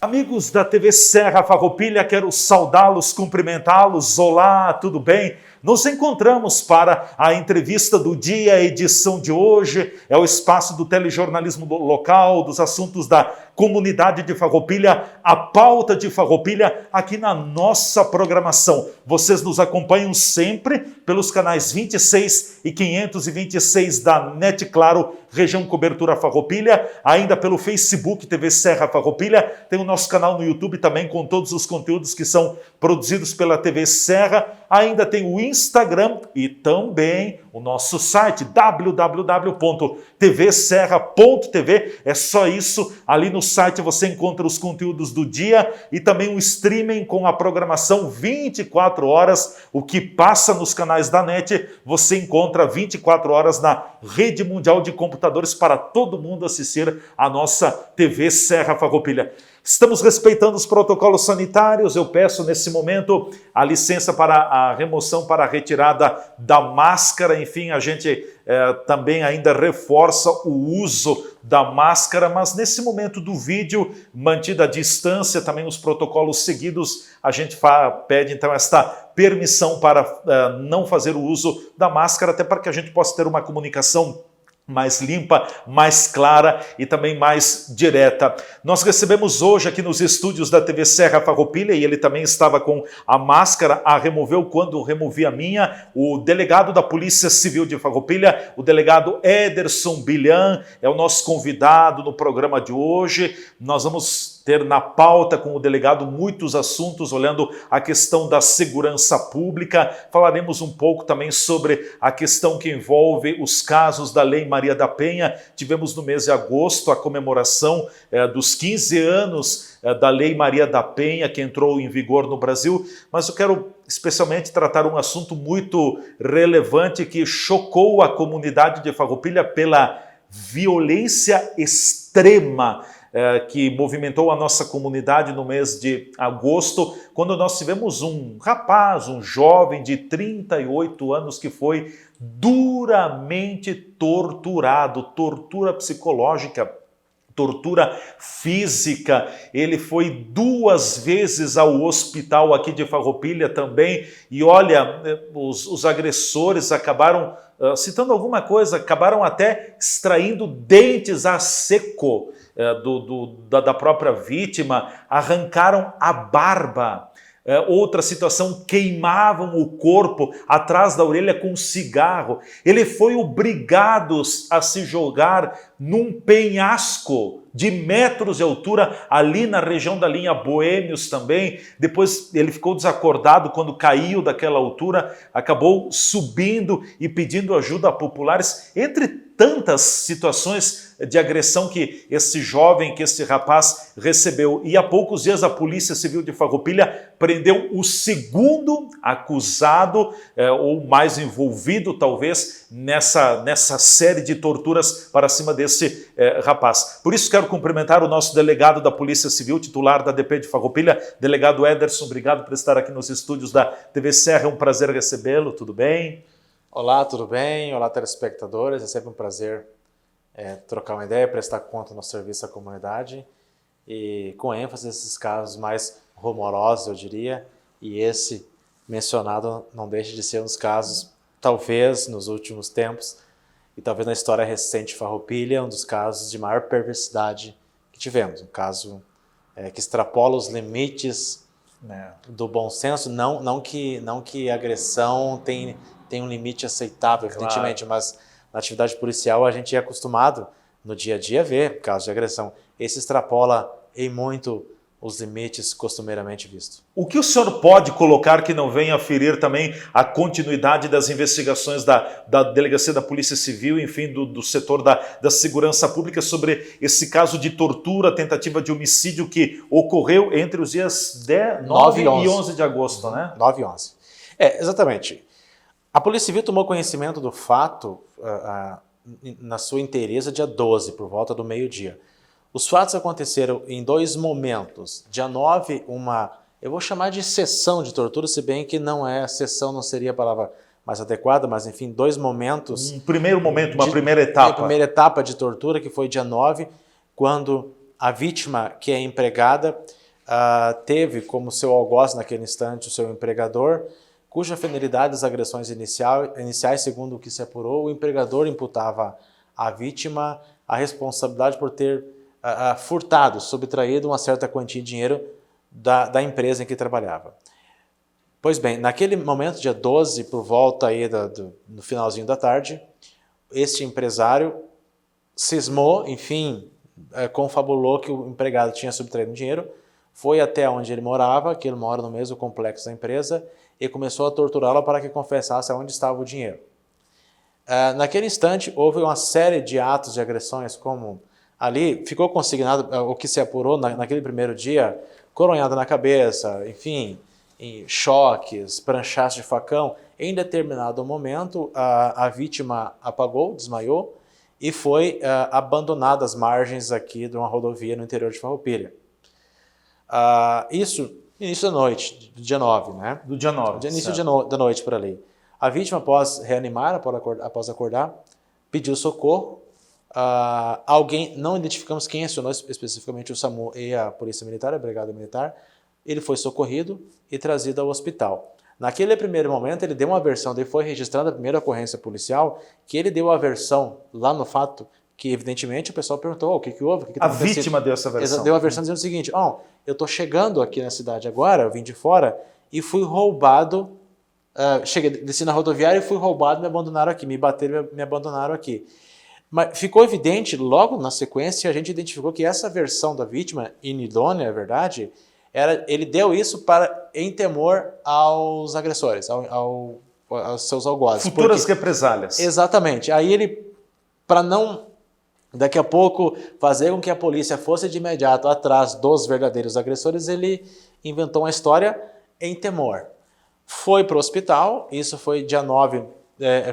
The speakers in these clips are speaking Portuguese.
Amigos da TV Serra Farroupilha, quero saudá-los, cumprimentá-los. Olá, tudo bem? Nos encontramos para a entrevista do dia, a edição de hoje. É o espaço do telejornalismo local, dos assuntos da comunidade de Farroupilha, a pauta de Farroupilha aqui na nossa programação. Vocês nos acompanham sempre pelos canais 26 e 526 da NET Claro, região cobertura Farroupilha, ainda pelo Facebook TV Serra Farroupilha, tem o nosso canal no YouTube também com todos os conteúdos que são produzidos pela TV Serra, ainda tem o Instagram e também o nosso site www.tvserra.tv. É só isso, ali no site você encontra os conteúdos do dia e também o streaming com a programação 24 horas, o que passa nos canais da NET, você encontra 24 horas na Rede Mundial de Computadores para todo mundo assistir a nossa TV Serra Farroupilha. Estamos respeitando os protocolos sanitários. Eu peço nesse momento a licença para a remoção, para a retirada da máscara. Enfim, a gente também ainda reforça o uso da máscara, mas nesse momento do vídeo, mantida a distância, também os protocolos seguidos, a gente pede então esta permissão para não fazer o uso da máscara, até para que a gente possa ter uma comunicação mais limpa, mais clara e também mais direta. Nós recebemos hoje aqui nos estúdios da TV Serra Farroupilha, e ele também estava com a máscara, a removeu quando removi a minha, o delegado da Polícia Civil de Farroupilha, o delegado Ederson Bilhan, é o nosso convidado no programa de hoje. Nós vamos ter na pauta com o delegado muitos assuntos, olhando a questão da segurança pública. Falaremos um pouco também sobre a questão que envolve os casos da Lei Maria da Penha. Tivemos no mês de agosto a comemoração dos 15 anos da Lei Maria da Penha, que entrou em vigor no Brasil, mas eu quero especialmente tratar um assunto muito relevante que chocou a comunidade de Farroupilha pela violência extrema que movimentou a nossa comunidade no mês de agosto, quando nós tivemos um rapaz, um jovem de 38 anos que foi duramente torturado, tortura psicológica, tortura física. Ele foi 2 vezes ao hospital aqui de Farroupilha também, e olha, os agressores acabaram, citando alguma coisa, acabaram até extraindo dentes a seco da própria vítima, arrancaram a barba. Outra situação, queimavam o corpo atrás da orelha com cigarro. Ele foi obrigado a se jogar num penhasco de metros de altura, ali na região da linha Boêmios também. Depois ele ficou desacordado quando caiu daquela altura, acabou subindo e pedindo ajuda a populares, entre tantas situações de agressão que esse jovem, que esse rapaz recebeu. E há poucos dias a Polícia Civil de Farroupilha prendeu o segundo acusado, ou mais envolvido talvez, nessa série de torturas para cima desse rapaz. Por isso quero cumprimentar o nosso delegado da Polícia Civil, titular da DP de Farroupilha, delegado Ederson. Obrigado por estar aqui nos estúdios da TV Serra, é um prazer recebê-lo, tudo bem? Olá, tudo bem? Olá, telespectadores. É sempre um prazer trocar uma ideia, prestar conta do nosso serviço à comunidade e com ênfase nesses casos mais rumorosos, eu diria, e esse mencionado não deixa de ser um dos casos, talvez nos últimos tempos e talvez na história recente de Farroupilha, um dos casos de maior perversidade que tivemos, um caso que extrapola os limites do bom senso, não que a agressão tem um limite aceitável, evidentemente, claro, mas na atividade policial a gente é acostumado no dia a dia a ver casos de agressão. Esse extrapola em muito os limites costumeiramente vistos. O que o senhor pode colocar que não venha a ferir também a continuidade das investigações da Delegacia da Polícia Civil, enfim, do setor da segurança pública sobre esse caso de tortura, tentativa de homicídio que ocorreu entre os dias 9 e 11 de agosto, né? 9 e 11. Exatamente. A Polícia Civil tomou conhecimento do fato na sua inteireza dia 12, por volta do meio-dia. Os fatos aconteceram em 2 momentos. Dia 9, eu vou chamar de sessão de tortura, se bem que sessão não seria a palavra mais adequada, mas enfim, 2 momentos. Um primeiro momento, uma primeira etapa. A primeira etapa de tortura, que foi dia 9, quando A vítima, que é empregada, teve como seu algoz naquele instante o seu empregador, cuja finalidade das agressões iniciais, segundo o que se apurou, o empregador imputava à vítima a responsabilidade por ter furtado, subtraído uma certa quantia de dinheiro da empresa em que trabalhava. Pois bem, naquele momento, dia 12, por volta aí no finalzinho da tarde, este empresário cismou, enfim, confabulou que o empregado tinha subtraído dinheiro, foi até onde ele morava, que ele mora no mesmo complexo da empresa, e começou a torturá-lo para que confessasse onde estava o dinheiro. Naquele instante, houve uma série de atos de agressões, como ali ficou consignado o que se apurou naquele primeiro dia, coronhada na cabeça, enfim, choques, pranchaços de facão. Em determinado momento, a vítima apagou, desmaiou e foi abandonada às margens aqui de uma rodovia no interior de Farroupilha. Isso início da noite, do dia 9, né? Do dia 9. Início da noite por ali. A vítima, após reanimar, após acordar, pediu socorro. Alguém, não identificamos quem acionou especificamente o SAMU e a Polícia Militar, a Brigada Militar. Ele foi socorrido e trazido ao hospital. Naquele primeiro momento, ele deu uma versão, daí foi registrada a primeira ocorrência policial, que ele deu a versão lá no fato, que evidentemente o pessoal perguntou, o que houve? A vítima deu essa versão. Deu a versão dizendo o seguinte, eu estou chegando aqui na cidade agora, eu vim de fora, e fui roubado, desci na rodoviária e fui roubado, me abandonaram aqui, me bateram, me abandonaram aqui. Mas ficou evidente, logo na sequência, a gente identificou que essa versão da vítima, inidônea, é verdade, ele deu isso em temor aos agressores, aos seus algozes. Futuras represálias. Exatamente. Aí ele, para não, daqui a pouco, fazer com que a polícia fosse de imediato atrás dos verdadeiros agressores, ele inventou uma história em temor. Foi para o hospital, isso foi dia 9,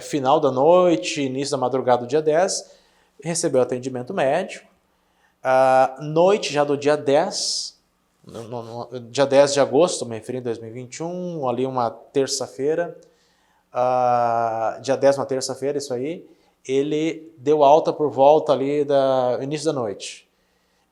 final da noite, início da madrugada do dia 10, recebeu atendimento médico. Noite já do dia 10, dia 10 de agosto, me referi em 2021, ali uma terça-feira, dia 10, uma terça-feira, isso aí, ele deu alta por volta ali do início da noite.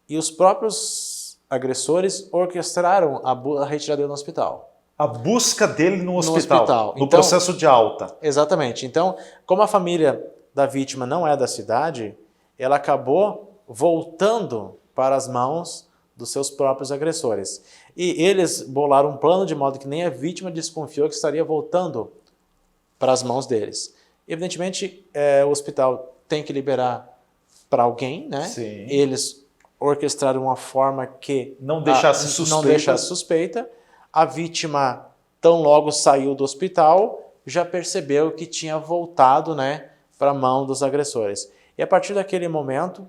E os próprios agressores orquestraram a retirada dele no hospital. A busca dele no hospital. No então, processo de alta. Exatamente. Então, como a família da vítima não é da cidade, ela acabou voltando para as mãos dos seus próprios agressores. E eles bolaram um plano de modo que nem a vítima desconfiou que estaria voltando para as mãos deles. Evidentemente, o hospital tem que liberar para alguém, né? Sim. Eles orquestraram uma forma que não deixasse suspeita. A vítima, tão logo saiu do hospital, já percebeu que tinha voltado, né, para a mão dos agressores. E a partir daquele momento,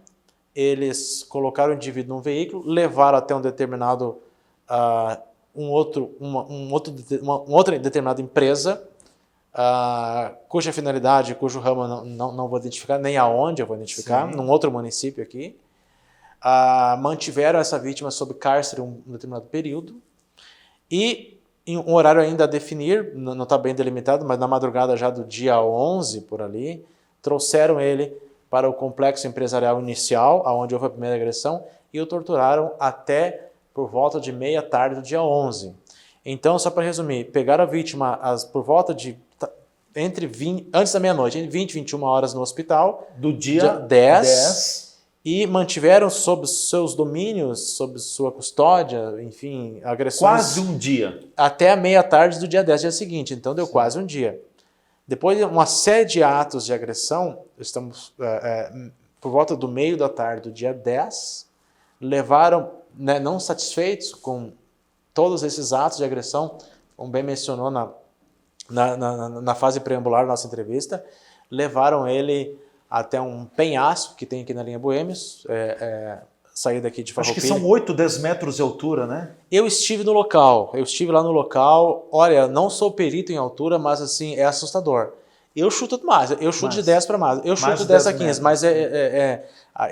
eles colocaram o indivíduo num veículo, levaram até um determinado, outra determinada empresa, cuja finalidade, cujo ramo não vou identificar, nem aonde eu vou identificar, num outro município aqui. Mantiveram essa vítima sob cárcere um determinado período e, em um horário ainda a definir, não está bem delimitado, mas na madrugada já do dia 11, por ali, trouxeram ele para o complexo empresarial inicial, onde houve a primeira agressão, e o torturaram até por volta de meia tarde do dia 11. Então, só para resumir, pegaram a vítima por volta de antes da meia-noite, entre 20 e 21 horas no hospital, do dia 10, e mantiveram sob seus domínios, sob sua custódia, enfim, agressões. Quase um dia. Até a meia tarde do dia 10, dia seguinte, então deu quase um dia. Depois de uma série de atos de agressão, estamos por volta do meio da tarde do dia 10, levaram, né, não satisfeitos com todos esses atos de agressão, como bem mencionou na fase preambular da nossa entrevista, levaram ele até um penhasco que tem aqui na linha Boêmios, saída aqui de Farroupilha. Acho que são 8, 10 metros de altura, né? Eu estive lá no local, olha, não sou perito em altura, mas assim, é assustador. Eu chuto mais, de 10 para mais, eu chuto 10 a 15, metros. Mas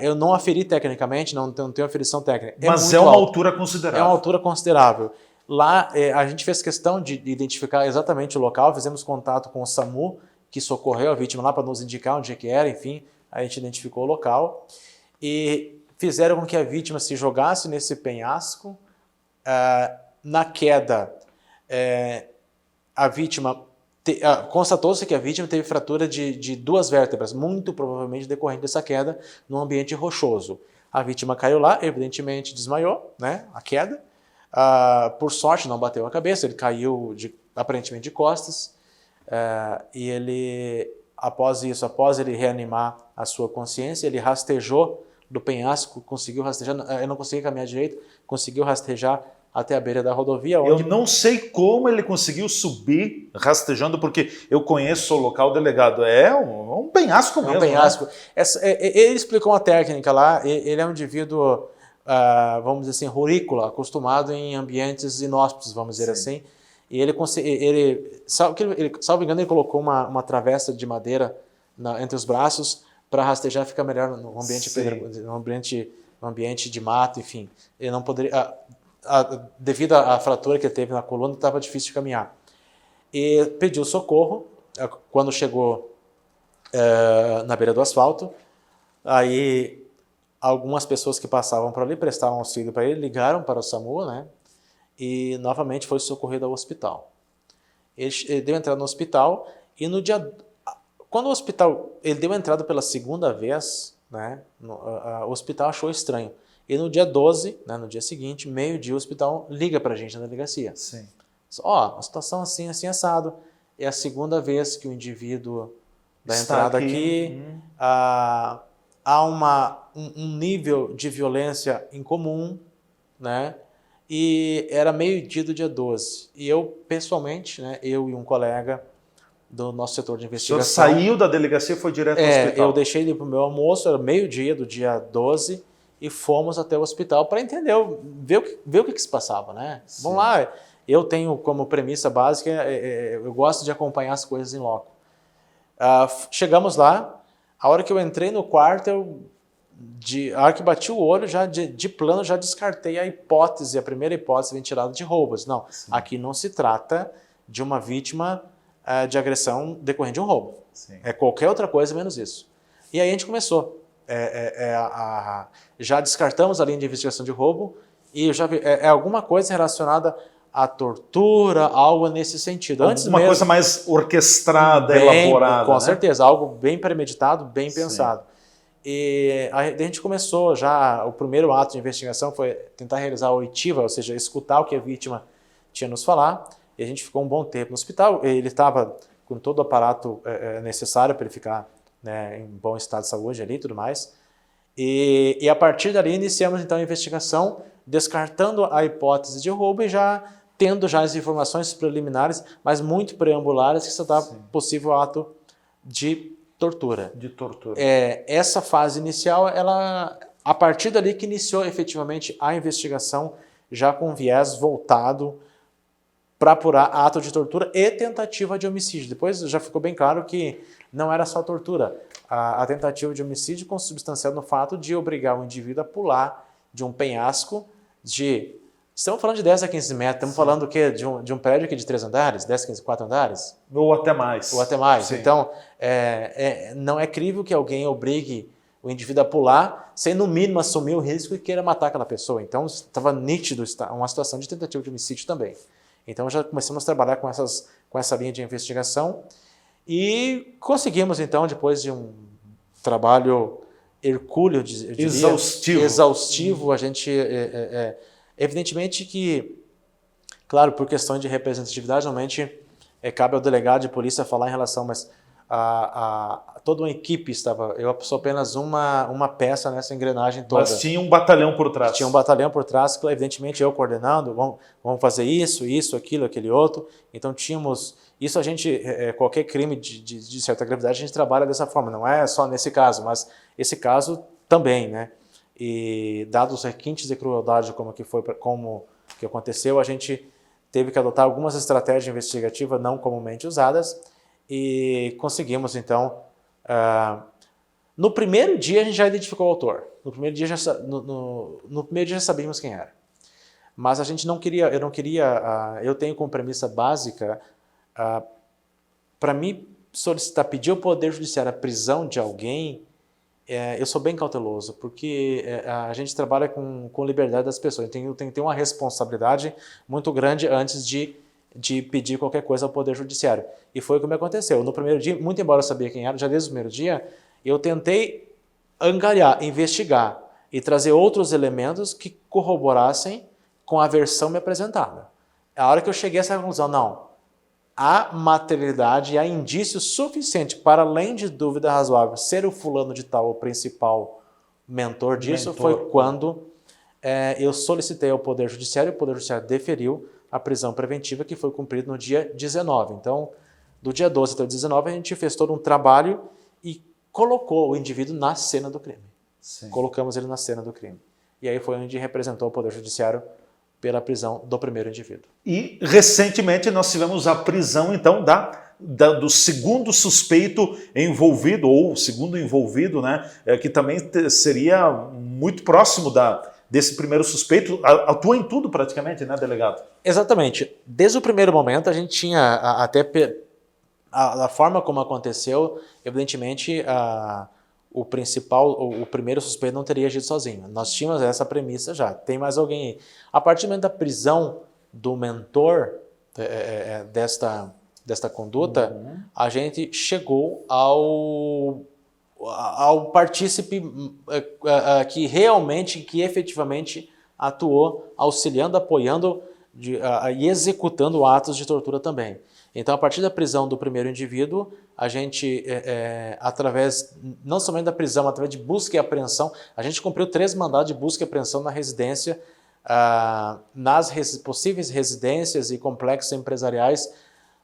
eu não aferi tecnicamente, não tenho aferição técnica. Mas é uma altura considerável. É uma altura considerável. Lá a gente fez questão de identificar exatamente o local, fizemos contato com o SAMU, que socorreu a vítima lá para nos indicar onde é que era, enfim, a gente identificou o local. E fizeram com que a vítima se jogasse nesse penhasco. Na queda, a vítima constatou-se que a vítima teve fratura de 2 vértebras, muito provavelmente decorrente dessa queda num ambiente rochoso. A vítima caiu lá, evidentemente desmaiou, né, a queda. Por sorte não bateu a cabeça, ele caiu aparentemente de costas, e ele, após ele reanimar a sua consciência, ele rastejou do penhasco, conseguiu rastejar, eu não conseguia caminhar direito, conseguiu rastejar até a beira da rodovia. Eu não sei como ele conseguiu subir rastejando, porque eu conheço o local, delegado. É um penhasco mesmo. É um penhasco. Né? Ele explicou uma técnica lá, ele é um indivíduo, vamos dizer assim, rurícola, acostumado em ambientes inóspitos, vamos dizer assim. E salvo engano, ele colocou uma travessa de madeira entre os braços para rastejar ficar melhor no ambiente de mato, enfim. Ele não poderia... devido à fratura que ele teve na coluna, estava difícil de caminhar. E pediu socorro. Quando chegou na beira do asfalto, aí algumas pessoas que passavam por ali prestaram auxílio para ele, ligaram para o SAMU, né? E novamente foi socorrido ao hospital. Ele deu entrada no hospital e quando o hospital ele deu entrada pela segunda vez, né? O hospital achou estranho. E no dia 12, né, no dia seguinte, meio-dia, o hospital liga para a gente na delegacia. Sim. A situação assim, assim, assado. É a segunda vez que o indivíduo da entrada aqui. Há um nível de violência incomum, né? E era meio-dia do dia 12. E eu, pessoalmente, né, eu e um colega do nosso setor de investigação... O senhor saiu da delegacia e foi direto ao hospital? Eu deixei ele para o meu almoço, era meio-dia do dia 12, e fomos até o hospital para entender, ver o que se passava, né? Sim. Vamos lá, eu tenho como premissa básica, eu gosto de acompanhar as coisas em loco. Chegamos lá, a hora que eu entrei no quarto, a hora que bati o olho, já de plano, já descartei a primeira hipótese ventilada de roubos. Não, sim, aqui não se trata de uma vítima de agressão decorrente de um roubo. Sim. É qualquer outra coisa menos isso. E aí a gente começou. Já descartamos a linha de investigação de roubo e já alguma coisa relacionada à tortura, algo nesse sentido. Alguma coisa mais orquestrada, elaborada. Com certeza, algo bem premeditado, bem pensado. E a gente começou já, o primeiro ato de investigação foi tentar realizar a oitiva, ou seja, escutar o que a vítima tinha a nos falar, e a gente ficou um bom tempo no hospital. Ele estava com todo o aparato necessário para ele ficar, né, em bom estado de saúde ali e tudo mais. E a partir dali iniciamos então a investigação, descartando a hipótese de roubo e já tendo já as informações preliminares, mas muito preambulares, que se trata possível ato de tortura. Essa fase inicial, a partir dali que iniciou efetivamente a investigação, já com viés voltado para apurar ato de tortura e tentativa de homicídio. Depois já ficou bem claro que não era só tortura. A tentativa de homicídio consubstanciada no fato de obrigar o indivíduo a pular de um penhasco Estamos falando de 10 a 15 metros, estamos falando do quê? De um prédio aqui de 3 andares, 10, 15, 4 andares? Ou até mais. Sim. Então, não é crível que alguém obrigue o indivíduo a pular sem, no mínimo, assumir o risco e queira matar aquela pessoa. Então, estava nítido uma situação de tentativa de homicídio também. Então, já começamos a trabalhar com essa linha de investigação e conseguimos, então, depois de um trabalho hercúleo, exaustivo, a gente... Evidentemente que, claro, por questões de representatividade, normalmente cabe ao delegado de polícia falar em relação, mas toda uma equipe estava, eu sou apenas uma peça nessa engrenagem toda. Mas tinha um batalhão por trás. Tinha um batalhão por trás, evidentemente eu coordenando, vamos fazer isso, aquilo, aquele outro. Então tínhamos, isso a gente, qualquer crime de certa gravidade, a gente trabalha dessa forma, não é só nesse caso, mas esse caso também, né? E dados os requintes de crueldade como que aconteceu, a gente teve que adotar algumas estratégias investigativas não comumente usadas e conseguimos, então... no primeiro dia a gente já identificou o autor. No primeiro dia já sabíamos quem era. Mas a gente eu tenho como premissa básica, para mim pedir ao Poder Judiciário a prisão de alguém, eu sou bem cauteloso, porque a gente trabalha com liberdade das pessoas. Tem que ter uma responsabilidade muito grande antes de pedir qualquer coisa ao Poder Judiciário. E foi o que me aconteceu. No primeiro dia, muito embora eu sabia quem era, já desde o primeiro dia, eu tentei angariar, investigar e trazer outros elementos que corroborassem com a versão me apresentada. A hora que eu cheguei a essa conclusão, não, há materialidade e há indício suficiente para, além de dúvida razoável, ser o fulano de tal o principal mentor disso, foi quando eu solicitei ao Poder Judiciário, e o Poder Judiciário deferiu a prisão preventiva, que foi cumprida no dia 19. Então, do dia 12 até o 19, a gente fez todo um trabalho e colocou o indivíduo na cena do crime. Sim. Colocamos ele na cena do crime. E aí foi onde representou o Poder Judiciário pela prisão do primeiro indivíduo. E, recentemente, nós tivemos a prisão, então, do segundo suspeito envolvido, ou segundo envolvido, né, que também seria muito próximo desse primeiro suspeito, atua em tudo praticamente, né, delegado? Exatamente. Desde o primeiro momento, a gente tinha até a forma como aconteceu, evidentemente, o primeiro suspeito não teria agido sozinho. Nós tínhamos essa premissa já. Tem mais alguém aí. A partir do momento da prisão do mentor desta conduta, a gente chegou ao partícipe que efetivamente atuou auxiliando, apoiando e executando atos de tortura também. Então, a partir da prisão do primeiro indivíduo, a gente, através, não somente da prisão, através de busca e apreensão, a gente cumpriu 3 mandados de busca e apreensão na residência, nas possíveis residências e complexos empresariais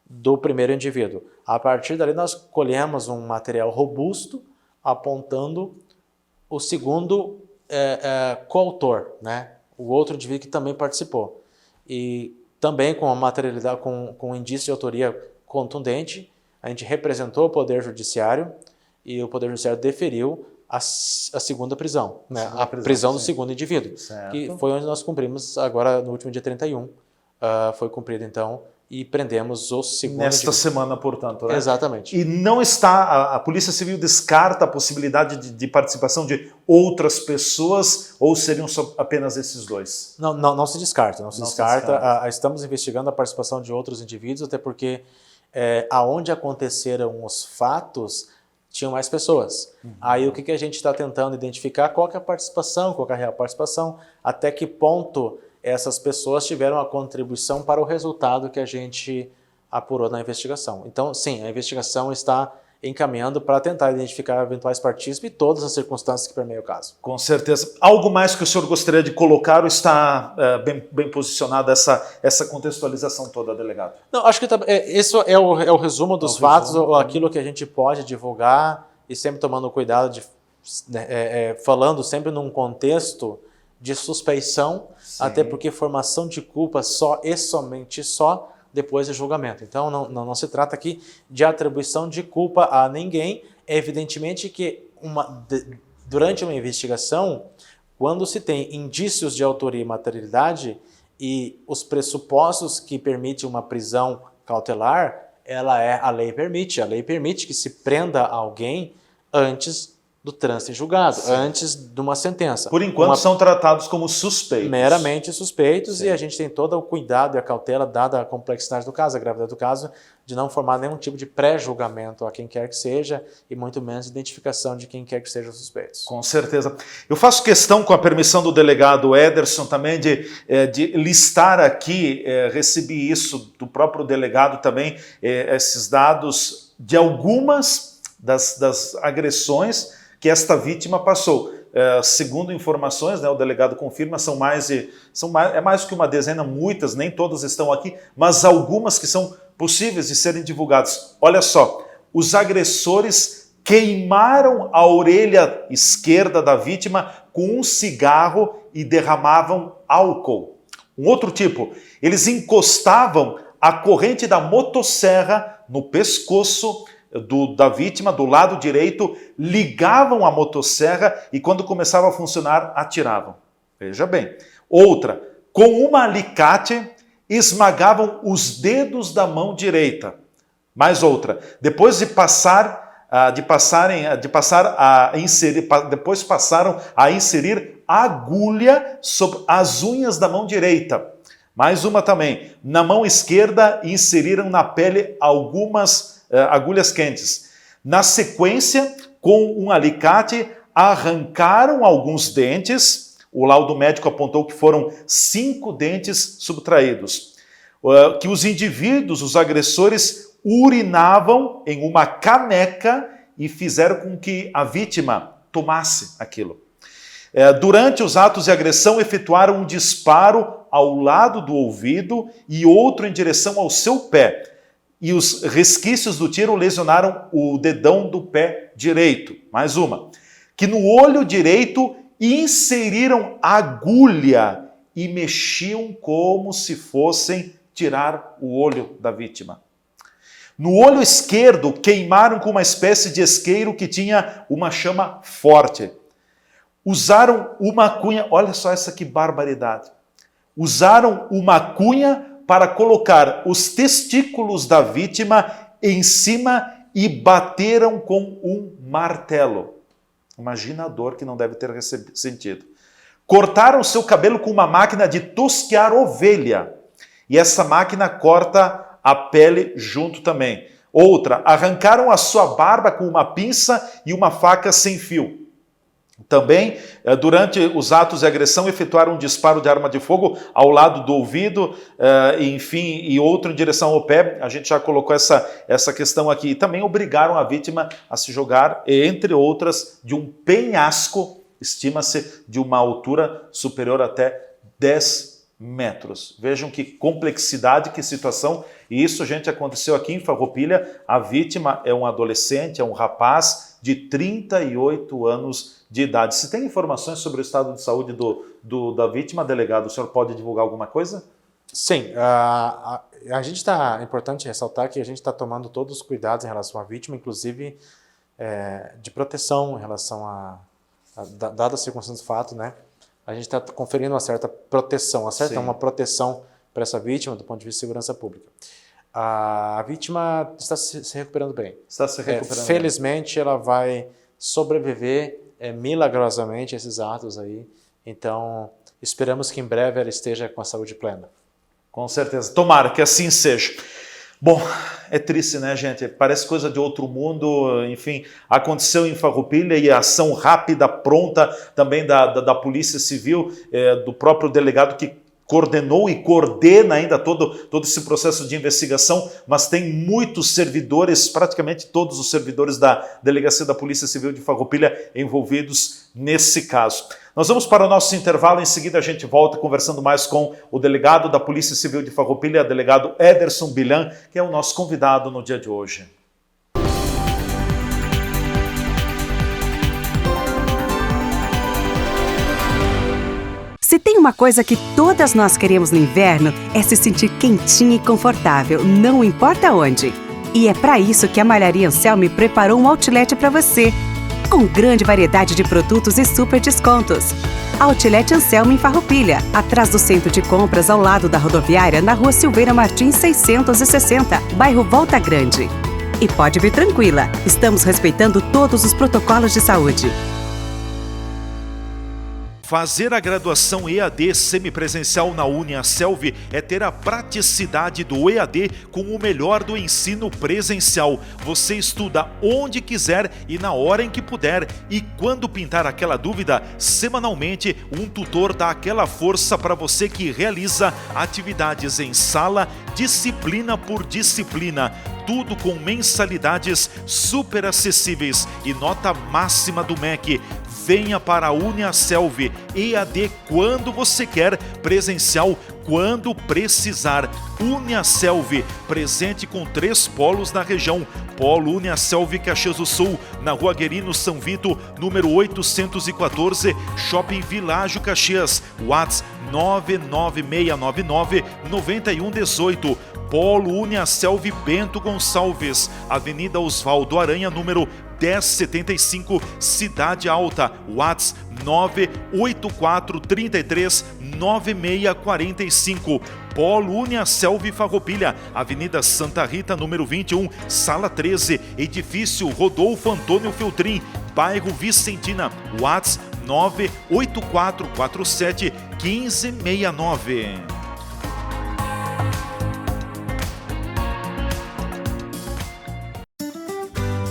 do primeiro indivíduo. A partir dali, nós colhemos um material robusto, apontando o segundo coautor, né? O outro indivíduo que também participou. E também com a materialidade, com indício de autoria contundente, a gente representou o Poder Judiciário e o Poder Judiciário deferiu a segunda prisão, né? A prisão do segundo indivíduo, certo. Que foi onde nós cumprimos agora no último dia 31, foi cumprido então, e prendemos o segundo Nesta indivíduo. Semana, portanto, né? Exatamente. E não está, a Polícia Civil descarta a possibilidade de participação de outras pessoas, ou seriam só apenas esses 2? Não se descarta, não se descarta. Estamos investigando a participação de outros indivíduos, até porque aonde aconteceram os fatos, tinham mais pessoas. Aí o que a gente está tentando identificar, qual que é a participação, qual que é a real participação, até que ponto essas pessoas tiveram a contribuição para o resultado que a gente apurou na investigação. Então, sim, a investigação está encaminhando para tentar identificar eventuais partícipes e todas as circunstâncias que permeiam o caso. Com certeza. Algo mais que o senhor gostaria de colocar ou está bem posicionada essa contextualização toda, delegado? Não, acho que esse é o resumo dos fatos, ou aquilo que a gente pode divulgar, e sempre tomando cuidado, falando sempre num contexto de suspeição, sim, até porque formação de culpa só e somente só depois do julgamento. Então, não se trata aqui de atribuição de culpa a ninguém. É evidentemente que durante uma investigação, quando se tem indícios de autoria e materialidade e os pressupostos que permitem uma prisão cautelar, a lei permite que se prenda alguém antes do trânsito em julgado, sim, antes de uma sentença. Por enquanto são tratados como suspeitos. Meramente suspeitos, sim, e a gente tem todo o cuidado e a cautela, dada a complexidade do caso, a gravidade do caso, de não formar nenhum tipo de pré-julgamento a quem quer que seja, e muito menos identificação de quem quer que seja os suspeitos. Com certeza. Eu faço questão, com a permissão do delegado Ederson, também de listar aqui, recebi isso do próprio delegado também, esses dados de algumas das agressões que esta vítima passou. Segundo informações, né, o delegado confirma, é mais que uma dezena, muitas, nem todas estão aqui, mas algumas que são possíveis de serem divulgadas. Olha só, os agressores queimaram a orelha esquerda da vítima com um cigarro e derramavam álcool. Um outro tipo, eles encostavam a corrente da motosserra no pescoço da vítima, do lado direito, ligavam a motosserra e quando começava a funcionar, atiravam. Veja bem. Outra, com uma alicate, esmagavam os dedos da mão direita. Mais outra, depois de passar depois passaram a inserir agulha sobre as unhas da mão direita. Mais uma também. Na mão esquerda, inseriram na pele algumas agulhas quentes. Na sequência, com um alicate, arrancaram alguns dentes. O laudo médico apontou que foram 5 dentes subtraídos. Que os indivíduos, os agressores, urinavam em uma caneca e fizeram com que a vítima tomasse aquilo. Durante os atos de agressão, efetuaram um disparo ao lado do ouvido e outro em direção ao seu pé. E os resquícios do tiro lesionaram o dedão do pé direito. Mais uma. Que no olho direito inseriram agulha e mexiam como se fossem tirar o olho da vítima. No olho esquerdo, queimaram com uma espécie de isqueiro que tinha uma chama forte. Usaram uma cunha, olha só essa que barbaridade. Usaram uma cunha para colocar os testículos da vítima em cima e bateram com um martelo. Imagina a dor que não deve ter sentido. Cortaram seu cabelo com uma máquina de tosquear ovelha. E essa máquina corta a pele junto também. Outra, arrancaram a sua barba com uma pinça e uma faca sem fio. Também, durante os atos de agressão, efetuaram um disparo de arma de fogo ao lado do ouvido, enfim, e outro em direção ao pé. A gente já colocou essa questão aqui. E também obrigaram a vítima a se jogar, entre outras, de um penhasco, estima-se, de uma altura superior até 10 metros. Vejam que complexidade, que situação. E isso, gente, aconteceu aqui em Farroupilha. A vítima é um adolescente, é um rapaz de 38 anos de idade. Se tem informações sobre o estado de saúde da vítima, delegado, o senhor pode divulgar alguma coisa? Sim, é importante ressaltar que a gente está tomando todos os cuidados em relação à vítima, inclusive de proteção em relação dada a circunstância do fato, né? A gente está conferindo uma certa proteção, uma proteção para essa vítima do ponto de vista de segurança pública. A vítima está se recuperando bem. Está se recuperando felizmente, ela vai sobreviver milagrosamente a esses atos aí. Então, esperamos que em breve ela esteja com a saúde plena. Com certeza. Tomara que assim seja. Bom, é triste, né, gente? Parece coisa de outro mundo. Enfim, aconteceu em Farroupilha e a ação rápida, pronta também da Polícia Civil, do próprio delegado que coordenou e coordena ainda todo esse processo de investigação, mas tem muitos servidores, praticamente todos os servidores da Delegacia da Polícia Civil de Farroupilha envolvidos nesse caso. Nós vamos para o nosso intervalo, em seguida a gente volta conversando mais com o delegado da Polícia Civil de Farroupilha, delegado Ederson Bilan, que é o nosso convidado no dia de hoje. Se tem uma coisa que todas nós queremos no inverno, é se sentir quentinha e confortável, não importa onde. E é para isso que a Malharia Anselmi preparou um outlet para você, com grande variedade de produtos e super descontos. Outlet Anselmi em Farroupilha, atrás do centro de compras ao lado da rodoviária, na Rua Silveira Martins 660, bairro Volta Grande. E pode vir tranquila, estamos respeitando todos os protocolos de saúde. Fazer a graduação EAD semipresencial na Uniaselv é ter a praticidade do EAD com o melhor do ensino presencial. Você estuda onde quiser e na hora em que puder. E quando pintar aquela dúvida, semanalmente um tutor dá aquela força para você que realiza atividades em sala, disciplina por disciplina. Tudo com mensalidades super acessíveis e nota máxima do MEC. Venha para a Uniaselv, EAD quando você quer, presencial quando precisar. Uniaselv, presente com 3 polos na região. Polo Uniaselv Caxias do Sul, na Rua Guerino São Vito, número 814, Shopping Világio Caxias, WhatsApp 99699-9118. Polo Uniaselv Bento Gonçalves, Avenida Osvaldo Aranha, número 1075, Cidade Alta. WhatsApp 984339645. Polo Uniaselv Farroupilha, Avenida Santa Rita, número 21, Sala 13, Edifício Rodolfo Antônio Feltrin, bairro Vicentina. WhatsApp 984471569.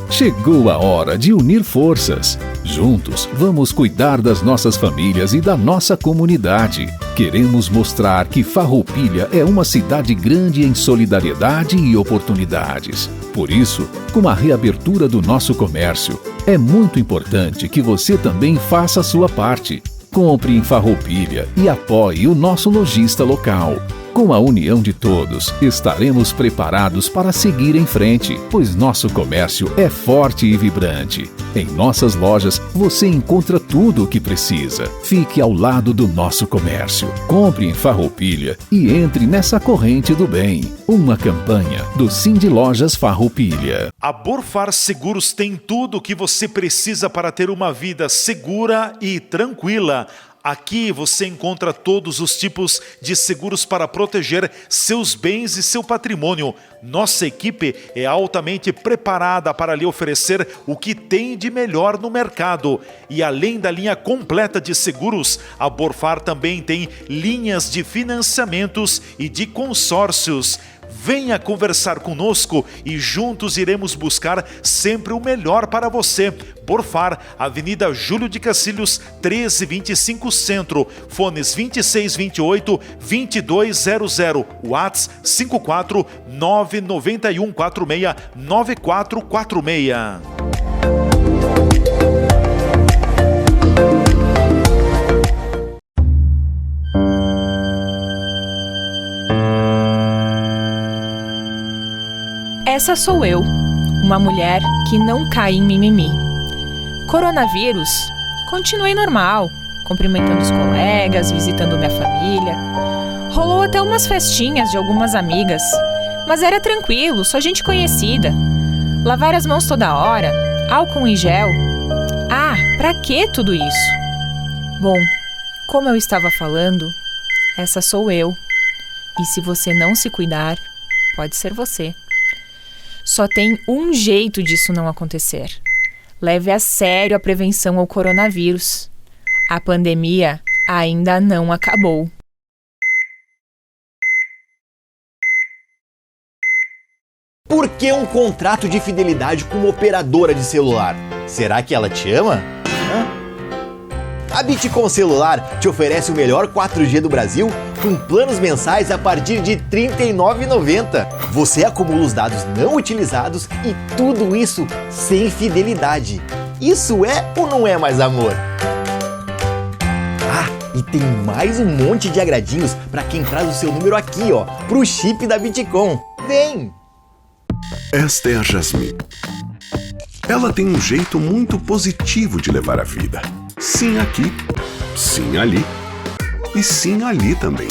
Chegou a hora de unir forças. Juntos, vamos cuidar das nossas famílias e da nossa comunidade. Queremos mostrar que Farroupilha é uma cidade grande em solidariedade e oportunidades. Por isso, com a reabertura do nosso comércio, é muito importante que você também faça a sua parte. Compre em Farroupilha e apoie o nosso lojista local. Com a união de todos, estaremos preparados para seguir em frente, pois nosso comércio é forte e vibrante. Em nossas lojas, você encontra tudo o que precisa. Fique ao lado do nosso comércio. Compre em Farroupilha e entre nessa corrente do bem. Uma campanha do Cindy Lojas Farroupilha. A Borfar Seguros tem tudo o que você precisa para ter uma vida segura e tranquila. Aqui você encontra todos os tipos de seguros para proteger seus bens e seu patrimônio. Nossa equipe é altamente preparada para lhe oferecer o que tem de melhor no mercado. E além da linha completa de seguros, a Borfar também tem linhas de financiamentos e de consórcios. Venha conversar conosco e juntos iremos buscar sempre o melhor para você. Borfar, Avenida Júlio de Cacilhos, 1325 Centro. Fones 2628-2200. WhatsApp 54991469446. Essa sou eu, uma mulher que não cai em mimimi. Coronavírus, continuei normal, cumprimentando os colegas, visitando minha família. Rolou até umas festinhas de algumas amigas, mas era tranquilo, só gente conhecida. Lavar as mãos toda hora, álcool em gel. Ah, pra que tudo isso? Bom, como eu estava falando, essa sou eu. E se você não se cuidar, pode ser você. Só tem um jeito disso não acontecer. Leve a sério a prevenção ao coronavírus. A pandemia ainda não acabou. Por que um contrato de fidelidade com uma operadora de celular? Será que ela te ama? A Bitcom Celular te oferece o melhor 4G do Brasil com planos mensais a partir de R$ 39,90. Você acumula os dados não utilizados e tudo isso sem fidelidade. Isso é ou não é mais amor? Ah, e tem mais um monte de agradinhos para quem traz o seu número aqui, ó, pro chip da Bitcom. Vem! Esta é a Jasmine. Ela tem um jeito muito positivo de levar a vida. Sim aqui, sim ali e sim ali também.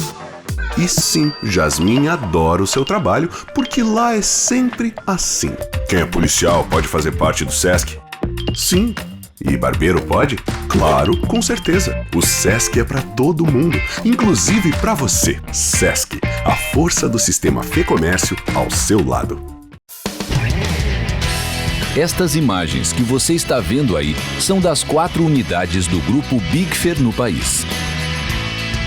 E sim, Jasmine adora o seu trabalho porque lá é sempre assim. Quem é policial pode fazer parte do SESC? Sim. E barbeiro pode? Claro, com certeza. O SESC é para todo mundo, inclusive para você. SESC, a força do sistema Fê-Comércio ao seu lado. Estas imagens que você está vendo aí são das 4 unidades do grupo Big Fer no país.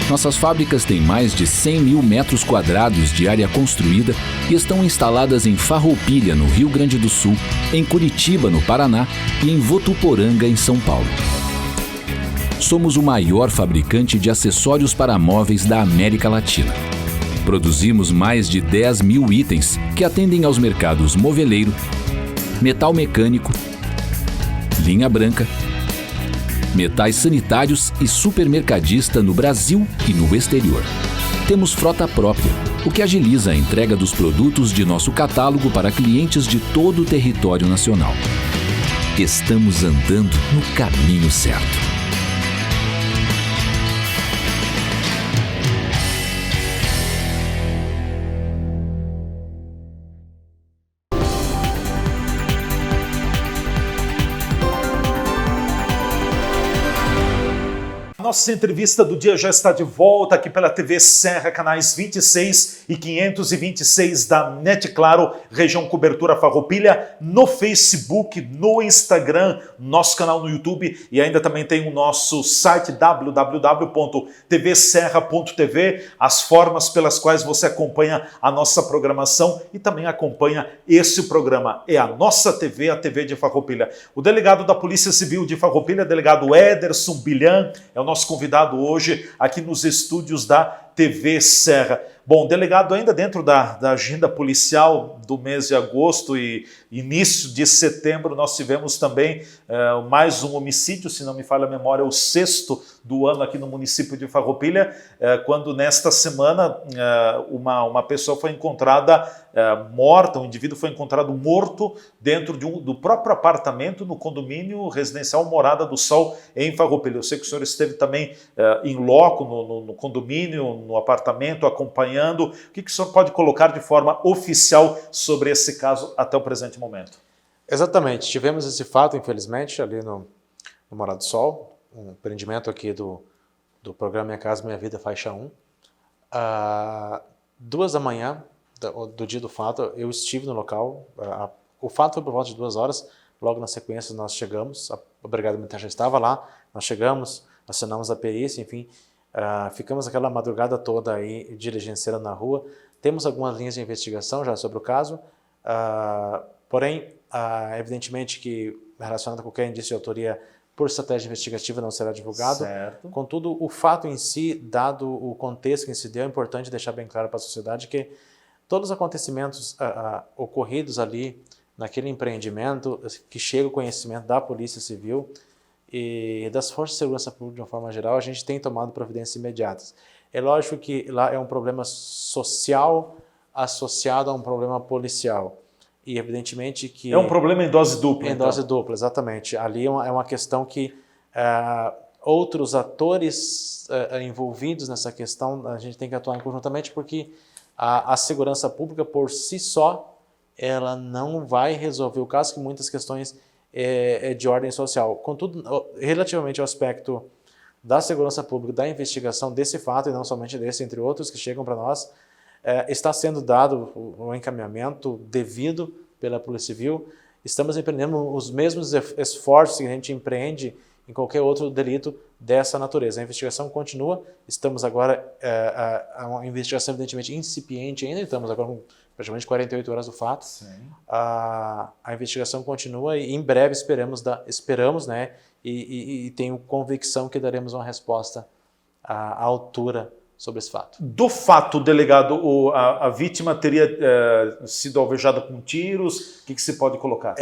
Nossas fábricas têm mais de 100 mil metros quadrados de área construída e estão instaladas em Farroupilha, no Rio Grande do Sul, em Curitiba, no Paraná e em Votuporanga, em São Paulo. Somos o maior fabricante de acessórios para móveis da América Latina. Produzimos mais de 10 mil itens que atendem aos mercados moveleiro, metal mecânico, linha branca, metais sanitários e supermercadista no Brasil e no exterior. Temos frota própria, o que agiliza a entrega dos produtos de nosso catálogo para clientes de todo o território nacional. Estamos andando no caminho certo. nossa entrevista do dia já está de volta aqui pela TV Serra, canais 26 e 526 da NET Claro, região cobertura Farroupilha, no Facebook, no Instagram, nosso canal no YouTube e ainda também tem o nosso site www.tvserra.tv, as formas pelas quais você acompanha a nossa programação e também acompanha esse programa. É a nossa TV, a TV de Farroupilha. O delegado da Polícia Civil de Farroupilha, delegado Ederson Bilhan, é o nosso convidado hoje aqui nos estúdios da TV Serra. Bom, delegado, ainda dentro da agenda policial do mês de agosto e início de setembro, nós tivemos também mais um homicídio, se não me falha a memória, o 6º do ano aqui no município de Farroupilha, quando nesta semana uma pessoa foi encontrada morta, um indivíduo foi encontrado morto dentro do próprio apartamento no condomínio residencial Morada do Sol em Farroupilha. Eu sei que o senhor esteve também em loco no condomínio, no apartamento, acompanhando. O que o senhor pode colocar de forma oficial sobre esse caso até o presente momento? Exatamente. Tivemos esse fato, infelizmente, ali no Morada do Sol, um empreendimento aqui do programa Minha Casa Minha Vida Faixa 1. 2 da manhã do dia do fato, eu estive no local. O fato foi por volta de 2 horas. Logo na sequência nós chegamos, a Brigada Militar já estava lá, nós chegamos, acionamos a perícia, enfim, ficamos aquela madrugada toda aí diligenciando na rua. Temos algumas linhas de investigação já sobre o caso, porém, evidentemente que relacionado a qualquer indício de autoria por estratégia investigativa não será divulgado. Certo. Contudo, o fato em si, dado o contexto que se deu, é importante deixar bem claro para a sociedade que todos os acontecimentos ocorridos ali naquele empreendimento, que chega o conhecimento da Polícia Civil e das Forças de Segurança Pública de uma forma geral, a gente tem tomado providências imediatas. É lógico que lá é um problema social associado a um problema policial. E evidentemente que... É um problema em dose dupla. Em dose dupla, exatamente. Ali é uma questão que outros atores envolvidos nessa questão, a gente tem que atuar conjuntamente, porque a segurança pública por si só, ela não vai resolver o caso, que muitas questões é de ordem social. Contudo, relativamente ao aspecto da segurança pública, da investigação desse fato, e não somente desse, entre outros que chegam para nós, está sendo dado o encaminhamento devido pela Polícia Civil. Estamos empreendendo os mesmos esforços que a gente empreende em qualquer outro delito dessa natureza. A investigação continua, estamos agora, uma investigação evidentemente incipiente ainda, estamos agora com praticamente 48 horas do fato. Sim. A investigação continua e em breve esperamos, né, e tenho convicção que daremos uma resposta à altura sobre esse fato. Do fato, delegado, a vítima teria sido alvejada com tiros? O que se pode colocar?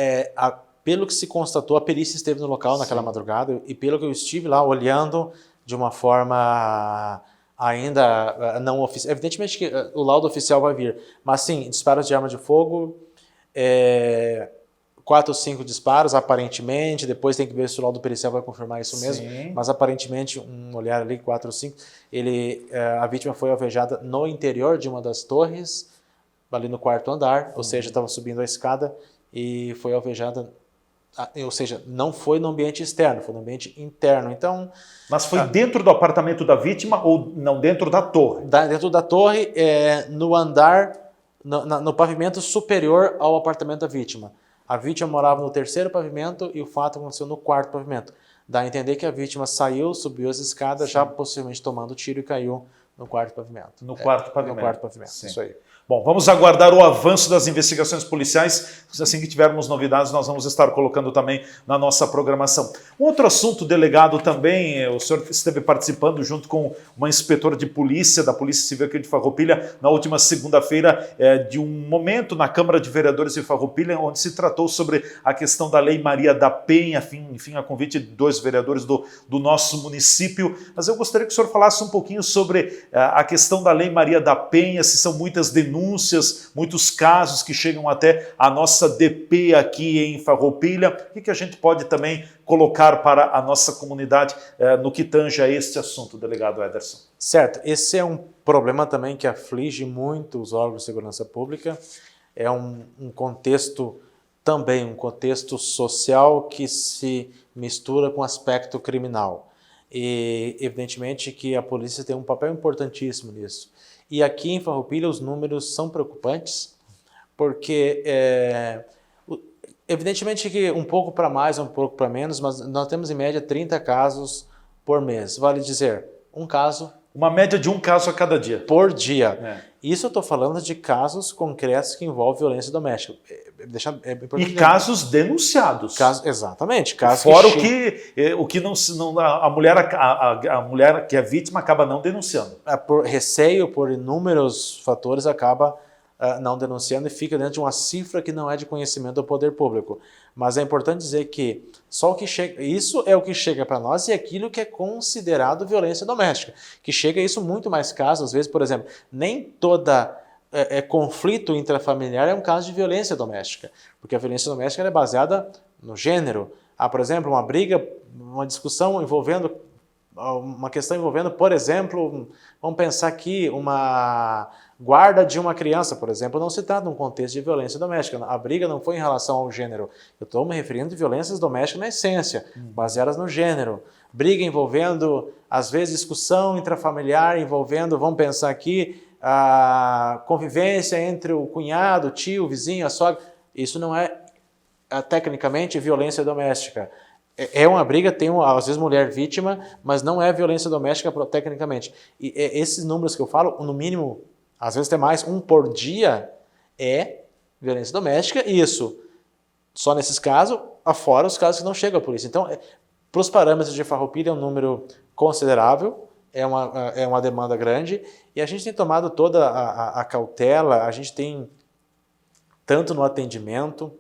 Pelo que se constatou, a perícia esteve no local naquela madrugada e pelo que eu estive lá olhando de uma forma ainda não oficial. Evidentemente que o laudo oficial vai vir, mas sim, disparos de arma de fogo, 4 ou 5 disparos, aparentemente, depois tem que ver se o laudo pericial vai confirmar isso mesmo, mas aparentemente, um olhar ali, 4 ou 5, a vítima foi alvejada no interior de uma das torres, ali no 4º andar, ou seja, estava subindo a escada e foi alvejada, ou seja, não foi no ambiente externo, foi no ambiente interno. Então, mas foi dentro do apartamento da vítima ou não, dentro da torre? Dentro da torre, no andar, no pavimento superior ao apartamento da vítima. A vítima morava no 3º pavimento e o fato aconteceu no 4º pavimento. Dá a entender que a vítima saiu, subiu as escadas, já possivelmente tomando tiro e caiu no 4º pavimento. No 4º pavimento. No 4º pavimento, Sim. isso aí. Bom, vamos aguardar o avanço das investigações policiais. Assim que tivermos novidades, nós vamos estar colocando também na nossa programação. Um outro assunto, delegado, também, o senhor esteve participando junto com uma inspetora de polícia, da Polícia Civil aqui de Farroupilha, na última segunda-feira, de um momento na Câmara de Vereadores de Farroupilha, onde se tratou sobre a questão da Lei Maria da Penha, enfim, a convite de 2 vereadores do nosso município. Mas eu gostaria que o senhor falasse um pouquinho sobre a questão da Lei Maria da Penha, se são muitas denúncias, muitos casos que chegam até a nossa DP aqui em Farroupilha. O que a gente pode também colocar para a nossa comunidade no que tange a este assunto, delegado Ederson? Certo, esse é um problema também que aflige muito os órgãos de segurança pública. É um contexto também, um contexto social que se mistura com o aspecto criminal. E, evidentemente, que a polícia tem um papel importantíssimo nisso. E aqui em Farroupilha os números são preocupantes, porque, evidentemente que um pouco para mais, um pouco para menos, mas nós temos em média 30 casos por mês. Vale dizer, um caso Uma média de um caso a cada dia. por dia. Isso eu estou falando de casos concretos que envolvem violência doméstica. E casos denunciados. Exatamente. Casos Fora que o que não, a mulher que é vítima acaba não denunciando. por receio, por inúmeros fatores, acaba não denunciando e fica dentro de uma cifra que não é de conhecimento do poder público. Mas é importante dizer que só o que chega, isso é o que chega para nós e aquilo que é considerado violência doméstica. Que chega isso muito mais casos, às vezes, por exemplo, nem toda conflito intrafamiliar é um caso de violência doméstica, porque a violência doméstica ela é baseada no gênero. Por exemplo, uma briga, uma discussão envolvendo uma questão envolvendo, por exemplo, vamos pensar aqui, uma guarda de uma criança, por exemplo, não se trata de um contexto de violência doméstica. A briga não foi em relação ao gênero. Eu estou me referindo a violências domésticas na essência, baseadas no gênero. Briga envolvendo, às vezes, discussão intrafamiliar, envolvendo, vamos pensar aqui, a convivência entre o cunhado, o tio, o vizinho, a sogra. Isso não é, tecnicamente, violência doméstica. É uma briga, tem às vezes mulher vítima, mas não é violência doméstica tecnicamente. E esses números que eu falo, no mínimo, às vezes até mais, um por dia, é violência doméstica. E isso, só nesses casos, afora os casos que não chegam à polícia. Então, para os parâmetros de Farroupilha, é um número considerável, é uma demanda grande, e a gente tem tomado toda a cautela, a gente tem, tanto no atendimento,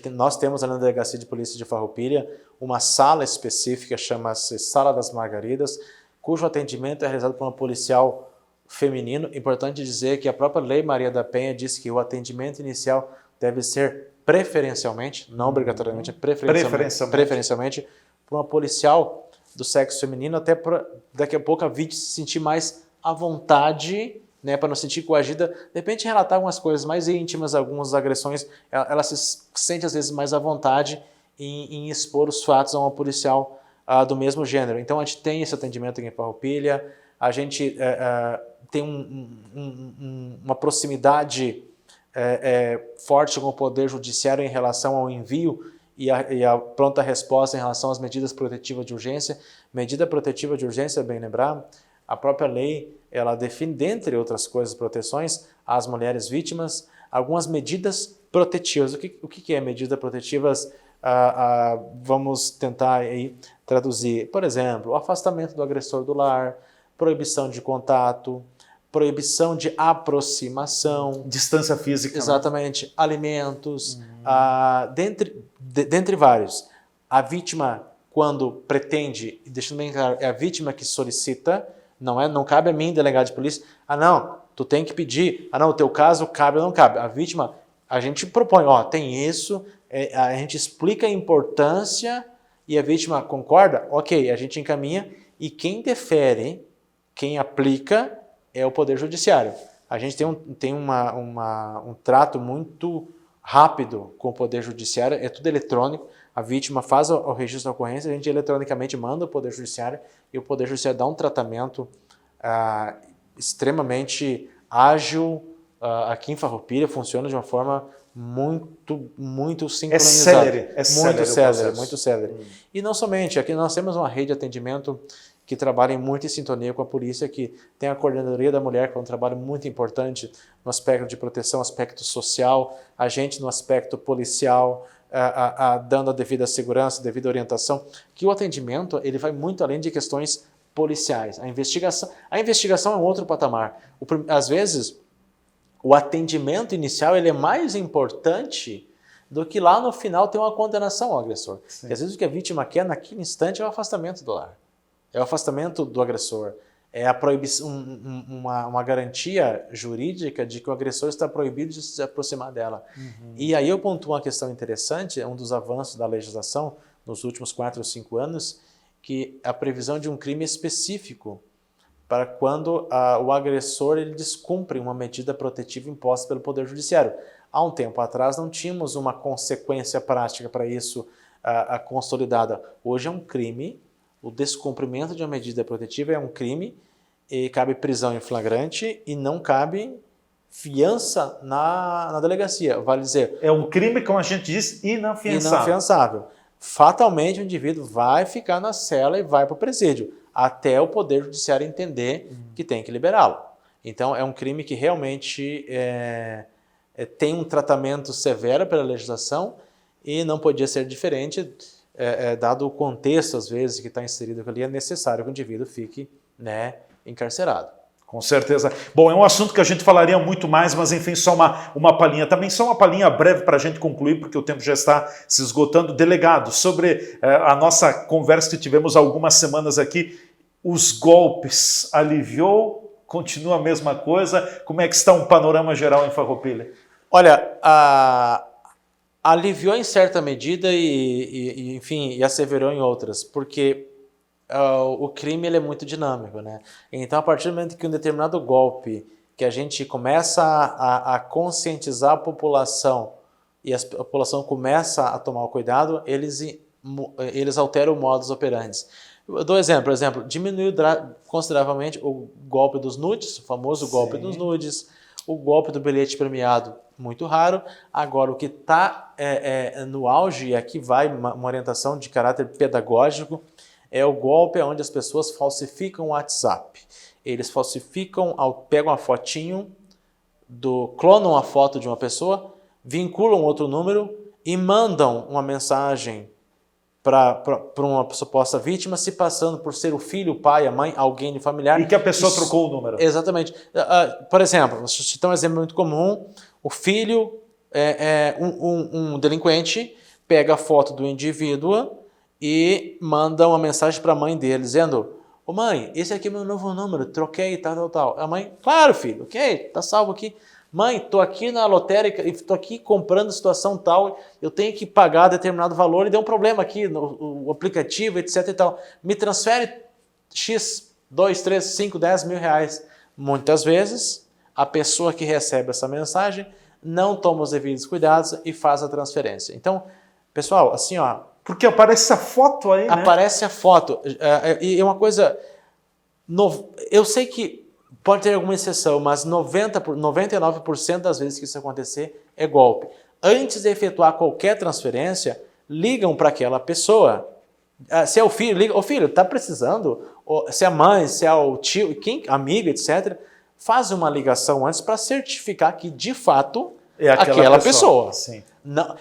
que nós temos ali na Delegacia de Polícia de Farroupilha uma sala específica, chama-se Sala das Margaridas, cujo atendimento é realizado por uma policial feminino. Importante dizer que a própria Lei Maria da Penha diz que o atendimento inicial deve ser preferencialmente, não obrigatoriamente, preferencialmente por uma policial do sexo feminino, até para daqui a pouco a vítima se sentir mais à vontade, né, para não se sentir coagida, de repente relatar algumas coisas mais íntimas, algumas agressões, ela se sente às vezes mais à vontade em expor os fatos a uma policial do mesmo gênero. Então a gente tem esse atendimento aqui em Farroupilha, a gente tem uma proximidade forte com o Poder Judiciário em relação ao envio e a pronta resposta em relação às medidas protetivas de urgência. Medida protetiva de urgência, bem lembrar, a própria lei ela define, dentre outras coisas, proteções às mulheres vítimas, algumas medidas protetivas. O que é medidas protetivas? Vamos tentar aí traduzir. Por exemplo, o afastamento do agressor do lar, proibição de contato, proibição de aproximação. Distância física. Exatamente. Né? Alimentos, dentre vários. A vítima, quando pretende, deixando bem claro, é a vítima que solicita, não cabe a mim, delegado de polícia, não, tu tem que pedir, não, o teu caso cabe ou não cabe. A vítima, a gente propõe, tem isso, a gente explica a importância e a vítima concorda, ok, a gente encaminha e quem defere, quem aplica é o Poder Judiciário. A gente tem um trato muito rápido com o Poder Judiciário, é tudo eletrônico, a vítima faz o registro da ocorrência, a gente eletronicamente manda o Poder Judiciário e o Poder Judiciário dá um tratamento extremamente ágil. Aqui em Farroupilha funciona de uma forma muito sincronizada. Muito célere. E não somente, aqui nós temos uma rede de atendimento que trabalha muito em sintonia com a polícia, que tem a Coordenadoria da Mulher, que é um trabalho muito importante no aspecto de proteção, aspecto social, a gente no aspecto policial, dando a devida segurança, a devida orientação, que o atendimento ele vai muito além de questões policiais. A investigação é um outro patamar. Às vezes, o atendimento inicial ele é mais importante do que lá no final ter uma condenação ao agressor. Porque às vezes o que a vítima quer naquele instante é o afastamento do lar. É o afastamento do agressor. É a proibição, uma garantia jurídica de que o agressor está proibido de se aproximar dela. E aí eu pontuo uma questão interessante, um dos avanços da legislação nos últimos 4 ou 5 anos, que a previsão de um crime específico para quando o agressor ele descumpre uma medida protetiva imposta pelo Poder Judiciário. Há um tempo atrás não tínhamos uma consequência prática para isso consolidada. Hoje é um crime O descumprimento de uma medida protetiva é um crime e cabe prisão em flagrante e não cabe fiança na delegacia. Vale dizer... É um crime, como a gente diz, inafiançável. Inafiançável. Fatalmente o indivíduo vai ficar na cela e vai para o presídio, até o Poder Judiciário entender que tem que liberá-lo. Então é um crime que realmente tem um tratamento severo pela legislação e não podia ser diferente, dado o contexto, às vezes, que está inserido ali, é necessário que o indivíduo fique, né, encarcerado. Com certeza. Bom, é um assunto que a gente falaria muito mais, mas enfim, só uma palhinha. Também só uma palhinha breve para a gente concluir, porque o tempo já está se esgotando. Delegado, sobre a nossa conversa que tivemos há algumas semanas aqui, os golpes aliviou? Continua a mesma coisa? Como é que está um panorama geral em Farroupilha? Olha, aliviou em certa medida e asseverou em outras, porque o crime ele é muito dinâmico, né? Então, a partir do momento que um determinado golpe, que a gente começa a conscientizar a população e a população começa a tomar o cuidado, eles alteram o modus operandi. Eu dou exemplo, diminuiu consideravelmente o golpe dos nudes, o famoso golpe dos nudes, o golpe do bilhete premiado, muito raro. Agora, o que está no auge, e aqui vai uma orientação de caráter pedagógico, é o golpe onde as pessoas falsificam o WhatsApp. Eles falsificam, pegam a fotinho, clonam a foto de uma pessoa, vinculam outro número e mandam uma mensagem para uma suposta vítima, se passando por ser o filho, o pai, a mãe, alguém de familiar. E que a pessoa trocou o número. Exatamente. Por exemplo, vou citar um exemplo muito comum, o filho, um delinquente, pega a foto do indivíduo e manda uma mensagem para a mãe dele, dizendo: ô mãe, esse aqui é meu novo número, troquei, tal. A mãe: claro, filho, ok, tá salvo aqui. Mãe, tô aqui na lotérica e tô aqui comprando situação tal, eu tenho que pagar determinado valor e deu um problema aqui no aplicativo, etc e tal. Me transfere X, 2, 3, 5, 10 mil reais. Muitas vezes, a pessoa que recebe essa mensagem não toma os devidos cuidados e faz a transferência. Então, pessoal, assim, ó... Porque aparece a foto aí, né? Aparece a foto. E é uma coisa... Eu sei que pode ter alguma exceção, mas 99% das vezes que isso acontecer é golpe. Antes de efetuar qualquer transferência, ligam para aquela pessoa. Se é o filho, liga: ô filho, tá precisando? Se é a mãe, se é o tio, amigo, etc. Faz uma ligação antes para certificar que, de fato, é aquela pessoa. Sim. Não,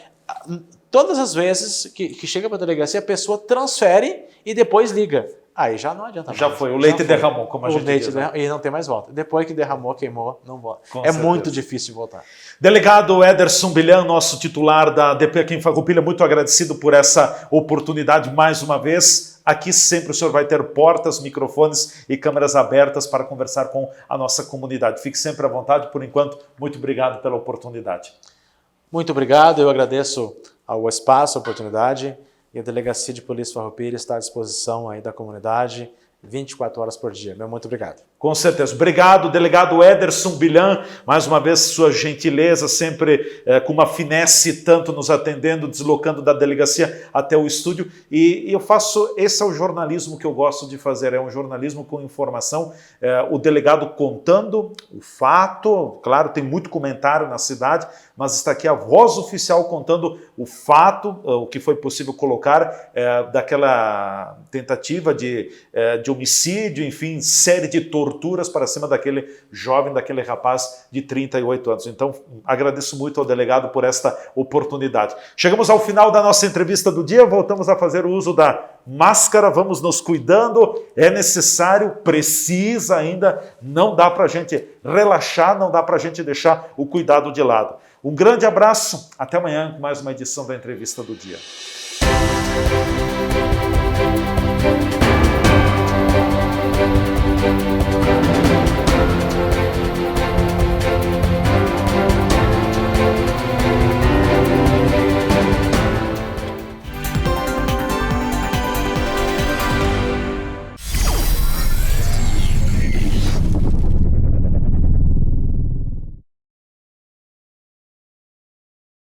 todas as vezes que chega para a delegacia, a pessoa transfere e depois liga. Aí já não adianta mais. Já foi, o leite derramou, como a gente diz. E não tem mais volta. Depois que derramou, queimou, não volta. É muito difícil voltar. Delegado Ederson Bilhan, nosso titular da DP aqui em Farroupilha, muito agradecido por essa oportunidade mais uma vez. Aqui sempre o senhor vai ter portas, microfones e câmeras abertas para conversar com a nossa comunidade. Fique sempre à vontade. Por enquanto, muito obrigado pela oportunidade. Muito obrigado, eu agradeço ao espaço, a oportunidade. E a Delegacia de Polícia Farroupilha está à disposição aí da comunidade 24 horas por dia. Meu muito obrigado. Com certeza. Obrigado, delegado Ederson Bilhan. Mais uma vez, sua gentileza, sempre com uma finesse, tanto nos atendendo, deslocando da delegacia até o estúdio. E eu faço, esse é o jornalismo que eu gosto de fazer, é um jornalismo com informação. O delegado contando o fato, claro, tem muito comentário na cidade, mas está aqui a voz oficial contando o fato, o que foi possível colocar daquela tentativa de homicídio, enfim, série de torturas para cima daquele jovem, daquele rapaz de 38 anos. Então, agradeço muito ao delegado por esta oportunidade. Chegamos ao final da nossa entrevista do dia, voltamos a fazer o uso da máscara, vamos nos cuidando, é necessário, precisa ainda, não dá para a gente relaxar, não dá para a gente deixar o cuidado de lado. Um grande abraço, até amanhã com mais uma edição da Entrevista do Dia.